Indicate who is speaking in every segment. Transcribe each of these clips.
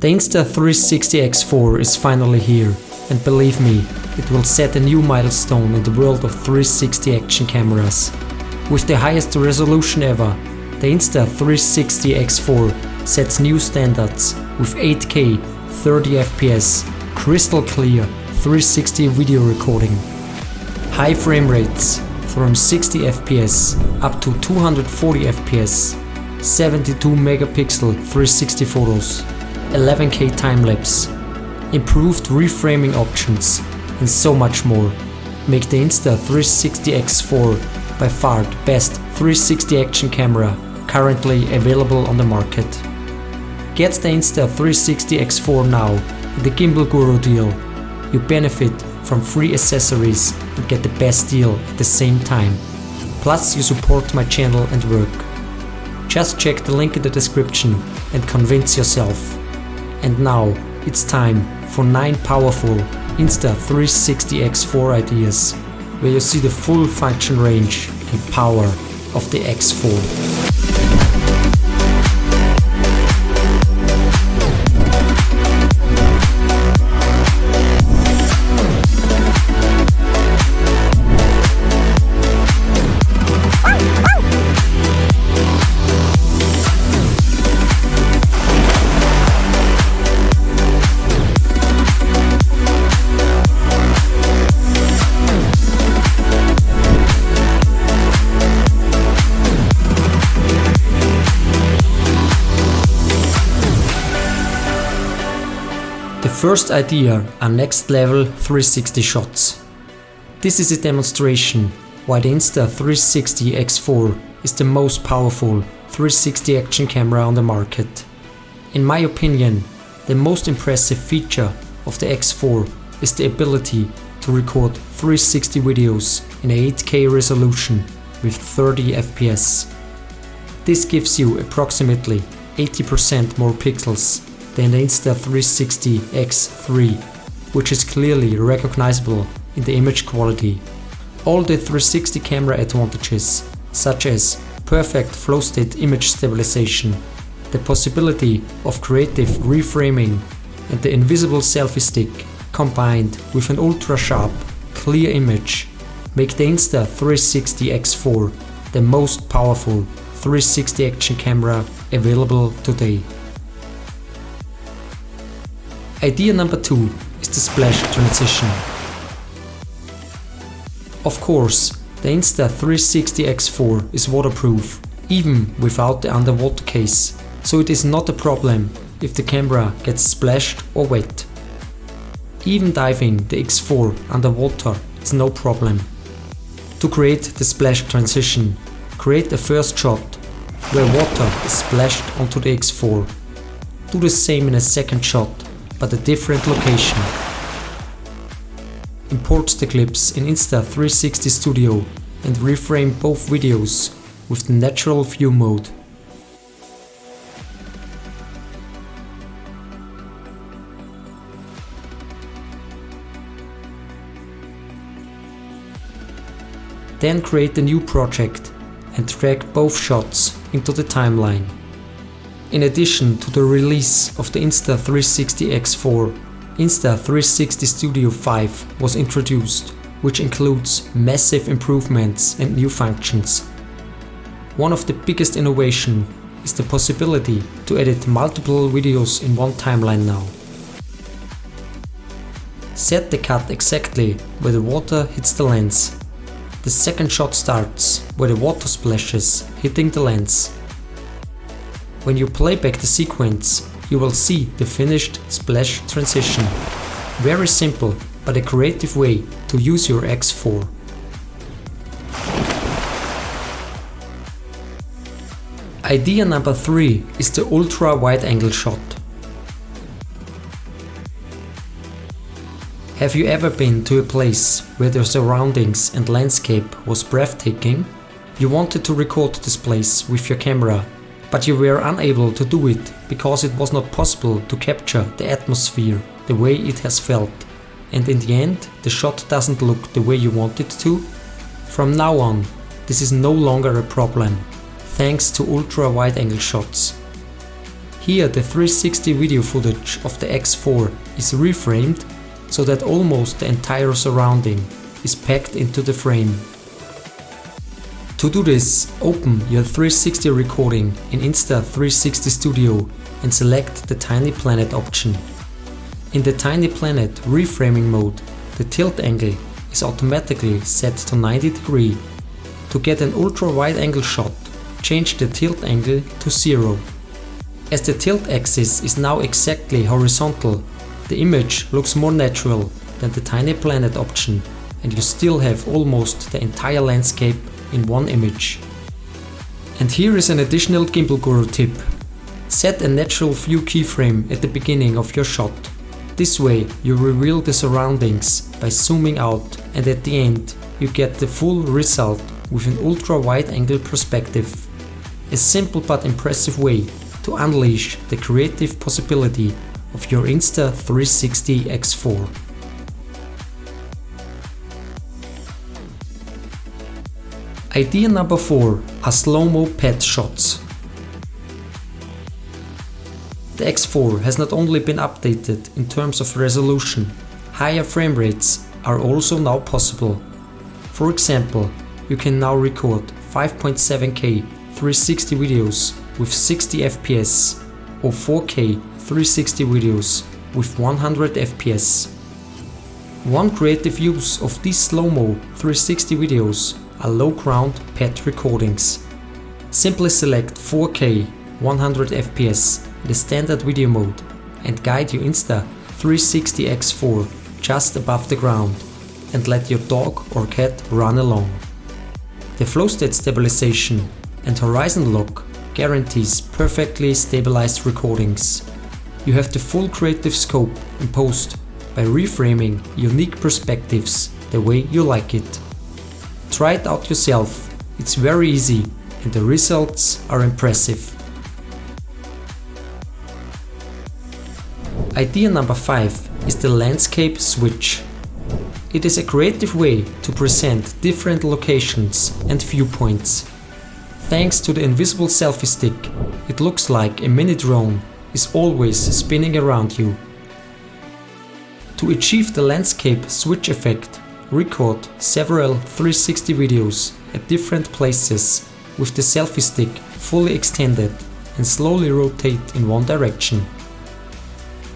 Speaker 1: The Insta360 X4 is finally here, and believe me, it will set a new milestone in the world of 360 action cameras. With the highest resolution ever, the Insta360 X4 sets new standards with 8K, 30 FPS, crystal clear 360 video recording, high frame rates from 60 FPS up to 240 FPS, 72 megapixel 360 photos, 11K time-lapse, improved reframing options, and so much more make the Insta360 X4 by far the best 360 action camera currently available on the market. Get the Insta360 X4 now in the Gimbal Guru deal. You benefit from free accessories and get the best deal at the same time. Plus you support my channel and work. Just check the link in the description and convince yourself. And now it's time for 9 powerful Insta360 X4 ideas, where you see the full function range and power of the X4. The first idea are next level 360 shots. This is a demonstration why the Insta360 X4 is the most powerful 360 action camera on the market. In my opinion, the most impressive feature of the X4 is the ability to record 360 videos in 8K resolution with 30 FPS. This gives you approximately 80% more pixels than the Insta360 X3, which is clearly recognizable in the image quality. All the 360 camera advantages, such as perfect flowstate image stabilization, the possibility of creative reframing, and the invisible selfie stick, combined with an ultra-sharp, clear image, make the Insta360 X4 the most powerful 360 action camera available today. Idea number 2 is the splash transition. Of course, the Insta360 X4 is waterproof, even without the underwater case, so it is not a problem if the camera gets splashed or wet. Even diving the X4 underwater is no problem. To create the splash transition, create a first shot where water is splashed onto the X4. Do the same in a second shot, but a different location. Import the clips in Insta360 Studio and reframe both videos with the natural view mode. Then create a new project and drag both shots into the timeline. In addition to the release of the Insta360 X4, Insta360 Studio 5 was introduced, which includes massive improvements and new functions. One of the biggest innovations is the possibility to edit multiple videos in one timeline now. Set the cut exactly where the water hits the lens. The second shot starts where the water splashes, hitting the lens. When you play back the sequence, you will see the finished splash transition. Very simple, but a creative way to use your X4. Idea number 3 is the ultra wide angle shot. Have you ever been to a place where the surroundings and landscape was breathtaking? You wanted to record this place with your camera, but you were unable to do it because it was not possible to capture the atmosphere the way it has felt, and in the end the shot doesn't look the way you want it to? From now on, this is no longer a problem, thanks to ultra wide angle shots. Here the 360 video footage of the X4 is reframed so that almost the entire surrounding is packed into the frame. To do this, open your 360 recording in Insta360 Studio and select the Tiny Planet option. In the Tiny Planet reframing mode, the tilt angle is automatically set to 90 degrees. To get an ultra-wide angle shot, change the tilt angle to 0. As the tilt axis is now exactly horizontal, the image looks more natural than the Tiny Planet option, and you still have almost the entire landscape in one image. And here is an additional Gimbal Guru tip. Set a natural view keyframe at the beginning of your shot. This way you reveal the surroundings by zooming out, and at the end you get the full result with an ultra-wide angle perspective. A simple but impressive way to unleash the creative possibility of your Insta360 X4. Idea number 4 are SloMo Pet Shots. The X4 has not only been updated in terms of resolution, higher frame rates are also now possible. For example, you can now record 5.7K 360 videos with 60 FPS or 4K 360 videos with 100 FPS. One creative use of these SloMo 360 videos are low ground pet recordings. Simply select 4K 100 FPS in the standard video mode and guide your Insta360 X4 just above the ground and let your dog or cat run along. The flowstate stabilization and horizon lock guarantees perfectly stabilized recordings. You have the full creative scope in post by reframing unique perspectives the way you like it. Try it out yourself, it's very easy and the results are impressive. Idea number 5 is the landscape switch. It is a creative way to present different locations and viewpoints. Thanks to the invisible selfie stick, it looks like a mini drone is always spinning around you. To achieve the landscape switch effect, record several 360 videos at different places with the selfie stick fully extended and slowly rotate in one direction.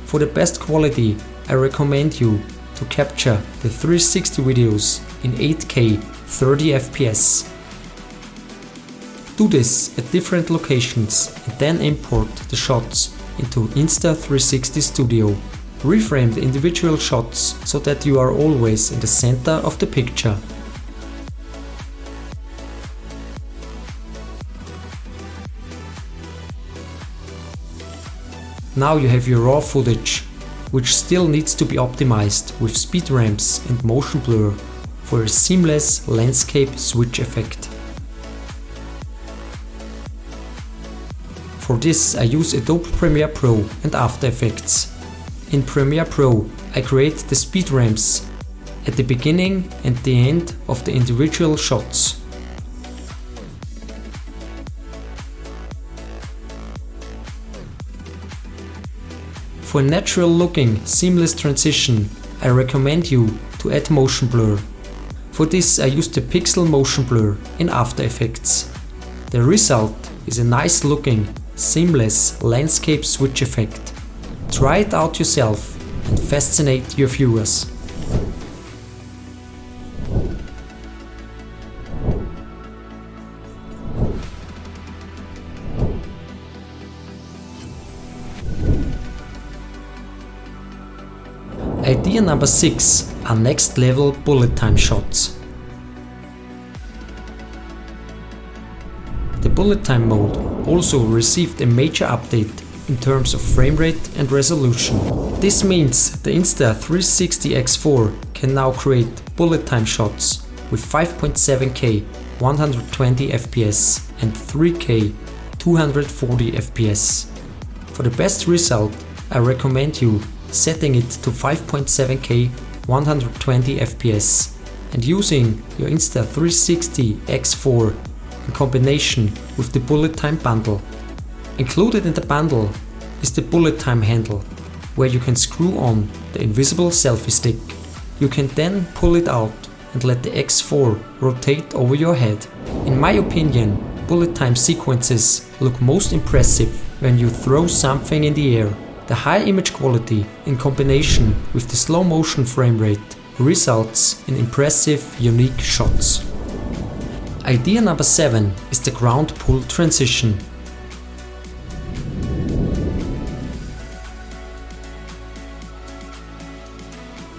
Speaker 1: For the best quality, I recommend you to capture the 360 videos in 8K 30 FPS. Do this at different locations and then import the shots into Insta360 Studio. Reframe the individual shots so that you are always in the center of the picture. Now you have your raw footage, which still needs to be optimized with speed ramps and motion blur for a seamless landscape switch effect. For this I use Adobe Premiere Pro and After Effects. In Premiere Pro I create the speed ramps at the beginning and the end of the individual shots. For a natural looking seamless transition, I recommend you to add motion blur. For this I use the pixel motion blur in After Effects. The result is a nice looking seamless landscape switch effect. Try it out yourself and fascinate your viewers. Idea number 6 are next level bullet time shots. The bullet time mode also received a major update in terms of frame rate and resolution. This means the Insta360 X4 can now create bullet time shots with 5.7K 120 FPS and 3K 240 FPS. For the best result, I recommend you setting it to 5.7K 120 FPS and using your Insta360 X4 in combination with the bullet time bundle. Included in the bundle is the bullet time handle, where you can screw on the invisible selfie stick. You can then pull it out and let the X4 rotate over your head. In my opinion, bullet time sequences look most impressive when you throw something in the air. The high image quality in combination with the slow motion frame rate results in impressive, unique shots. Idea number 7 is the ground pull transition.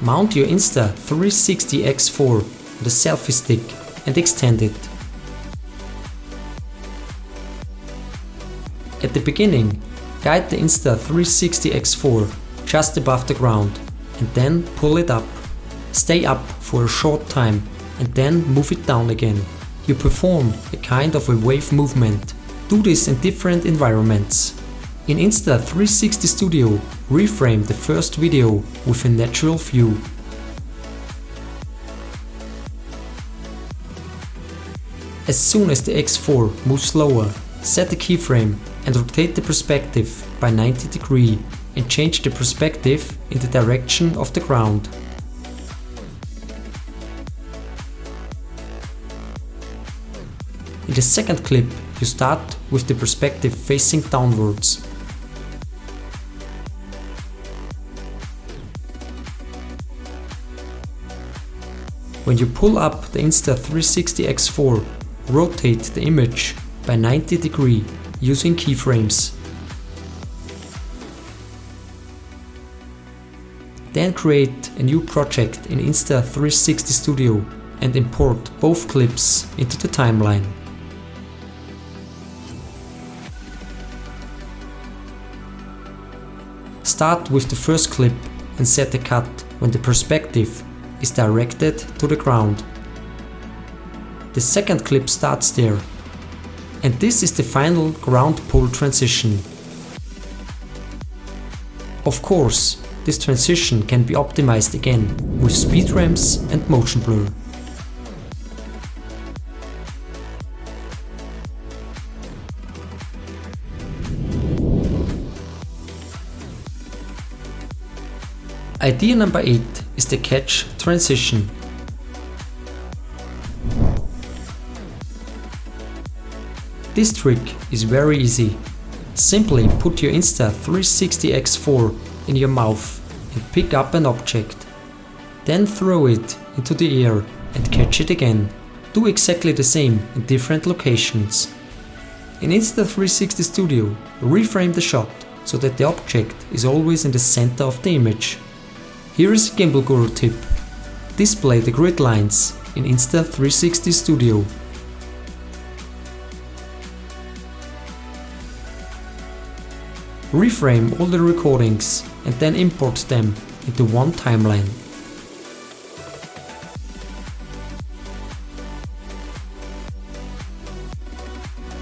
Speaker 1: Mount your Insta360 X4 on the selfie stick and extend it. At the beginning, guide the Insta360 X4 just above the ground and then pull it up. Stay up for a short time and then move it down again. You perform a kind of a wave movement. Do this in different environments. In Insta360 Studio, reframe the first video with a natural view. As soon as the X4 moves slower, set the keyframe and rotate the perspective by 90 degrees and change the perspective in the direction of the ground. In the second clip, you start with the perspective facing downwards. When you pull up the Insta360 X4, rotate the image by 90 degrees using keyframes. Then create a new project in Insta360 Studio and import both clips into the timeline. Start with the first clip and set the cut when the perspective is directed to the ground. The second clip starts there. And this is the final ground pull transition. Of course, this transition can be optimized again with speed ramps and motion blur. Idea number 8 is the catch transition. This trick is very easy. Simply put your Insta360 X4 in your mouth and pick up an object. Then throw it into the air and catch it again. Do exactly the same in different locations. In Insta360 Studio, reframe the shot so that the object is always in the center of the image. Here is a Gimbal Guru tip. Display the grid lines in Insta360 Studio. Reframe all the recordings and then import them into one timeline.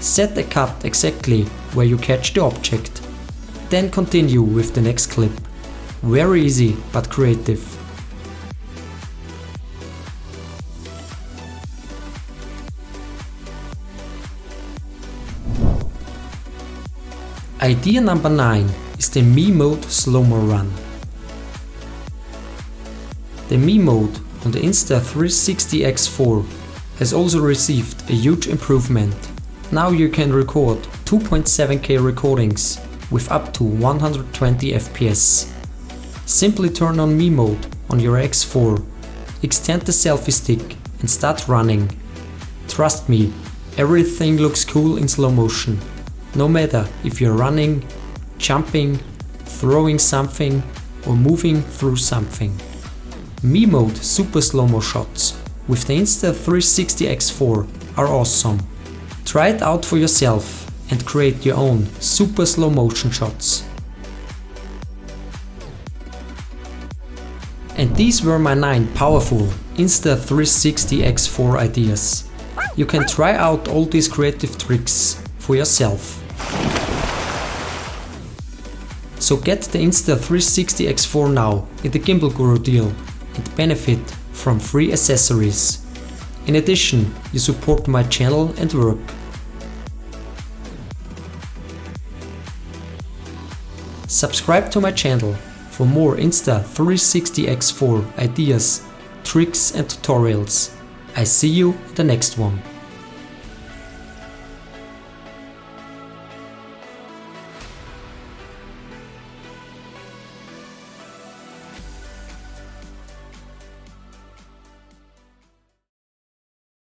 Speaker 1: Set the cut exactly where you catch the object. Then continue with the next clip. Very easy but creative. Idea number 9 is the Me Mode SloMo Run. The Me Mode on the Insta360 X4 has also received a huge improvement. Now you can record 2.7K recordings with up to 120 FPS. Simply turn on Me Mode on your X4, extend the selfie stick and start running. Trust me, everything looks cool in slow motion. No matter if you're running, jumping, throwing something or moving through something. Me Mode super slow-mo shots with the Insta360 X4 are awesome. Try it out for yourself and create your own super slow motion shots. And these were my 9 powerful Insta360 X4 ideas. You can try out all these creative tricks for yourself. So get the Insta360 X4 now in the Gimbal Guru deal and benefit from free accessories. In addition, you support my channel and work. Subscribe to my channel for more Insta360 X4 ideas, tricks and tutorials. I see you in the next one.